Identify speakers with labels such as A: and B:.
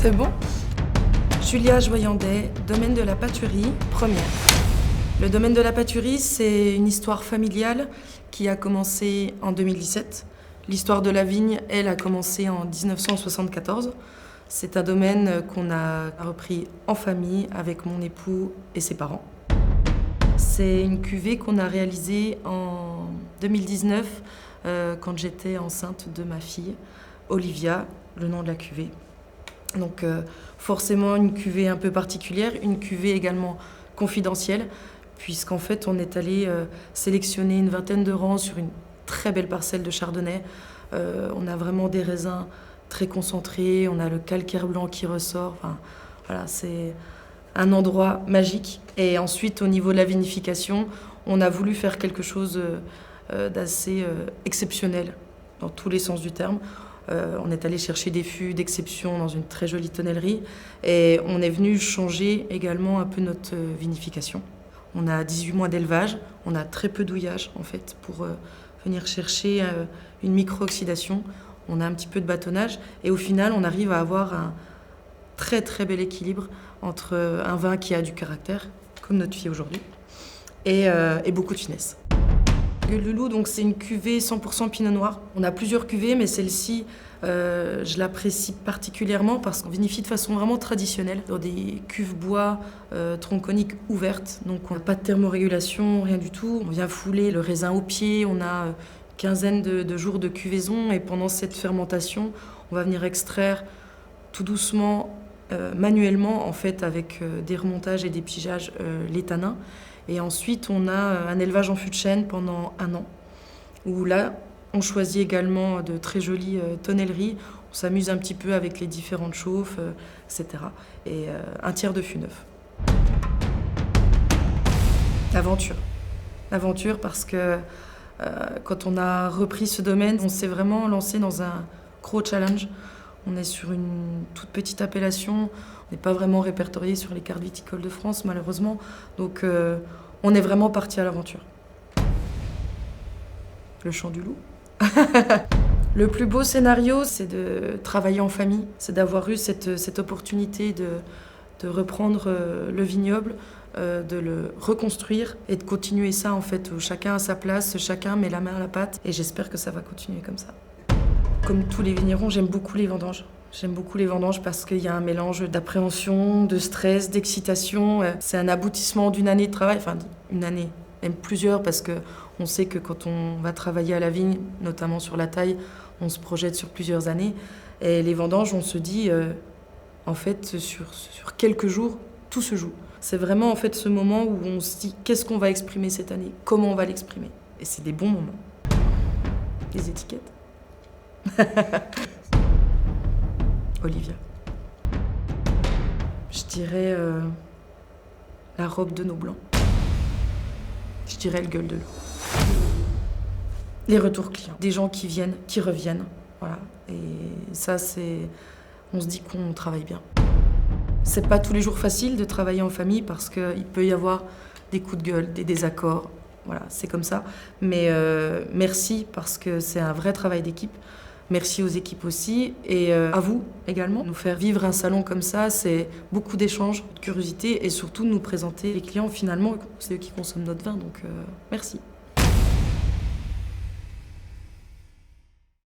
A: C'est bon? Julia Joyandet, domaine de la pâturie, première. Le domaine de la pâturie, c'est une histoire familiale qui a commencé en 2017. L'histoire de la vigne, elle, a commencé en 1974. C'est un domaine qu'on a repris en famille avec mon époux et ses parents. C'est une cuvée qu'on a réalisée en 2019 quand j'étais enceinte de ma fille, Olivia, le nom de la cuvée. Donc forcément une cuvée un peu particulière, une cuvée également confidentielle, puisqu'en fait on est allé sélectionner une vingtaine de rangs sur une très belle parcelle de chardonnay. On a vraiment des raisins très concentrés, on a le calcaire blanc qui ressort. Enfin, voilà, c'est un endroit magique. Et ensuite, au niveau de la vinification, on a voulu faire quelque chose d'assez exceptionnel dans tous les sens du terme. On est allé chercher des fûts d'exception dans une très jolie tonnellerie et on est venu changer également un peu notre vinification. On a 18 mois d'élevage, on a très peu d'ouillage en fait pour venir chercher une micro-oxydation. On a un petit peu de bâtonnage et au final on arrive à avoir un très très bel équilibre entre un vin qui a du caractère, comme notre fille aujourd'hui, et beaucoup de finesse. Gueule de Loup, donc c'est une cuvée 100% Pinot Noir. On a plusieurs cuvées, mais celle-ci, je l'apprécie particulièrement parce qu'on vinifie de façon vraiment traditionnelle, dans des cuves bois tronconiques ouvertes. Donc on n'a pas de thermorégulation, rien du tout. On vient fouler le raisin au pied, on a une quinzaine de jours de cuvaison et pendant cette fermentation, on va venir extraire tout doucement, manuellement, en fait, avec des remontages et des pigeages, les tanins. Et ensuite, on a un élevage en fût de chêne pendant 1 an, où là, on choisit également de très jolies tonnelleries. On s'amuse un petit peu avec les différentes chauffes, etc. Et un tiers de fût neuf. L'aventure. L'aventure parce que quand on a repris ce domaine, on s'est vraiment lancé dans un gros challenge. On est sur une toute petite appellation, on n'est pas vraiment répertorié sur les cartes viticoles de France malheureusement, donc on est vraiment parti à l'aventure. Le chant du loup. Le plus beau scénario, c'est de travailler en famille, c'est d'avoir eu cette opportunité de reprendre le vignoble, de le reconstruire et de continuer ça en fait, où chacun a sa place, chacun met la main à la pâte et j'espère que ça va continuer comme ça. Comme tous les vignerons, j'aime beaucoup les vendanges. J'aime beaucoup les vendanges parce qu'il y a un mélange d'appréhension, de stress, d'excitation. C'est un aboutissement d'une année de travail, enfin une année, même plusieurs, parce qu'on sait que quand on va travailler à la vigne, notamment sur la taille, on se projette sur plusieurs années. Et les vendanges, on se dit, en fait, sur quelques jours, tout se joue. C'est vraiment en fait ce moment où on se dit, qu'est-ce qu'on va exprimer cette année? Comment on va l'exprimer? Et c'est des bons moments. Les étiquettes. Olivia. Je dirais la robe de nos blancs. Je dirais le gueule de loup. Les retours clients. Des gens qui viennent, qui reviennent. Voilà. Et ça, on se dit qu'on travaille bien. C'est pas tous les jours facile de travailler en famille parce qu'il peut y avoir des coups de gueule, des désaccords. Voilà, c'est comme ça. Mais merci parce que c'est un vrai travail d'équipe. Merci aux équipes aussi et à vous également. Nous faire vivre un salon comme ça, c'est beaucoup d'échanges, de curiosité et surtout de nous présenter les clients. Finalement, c'est eux qui consomment notre vin, donc merci.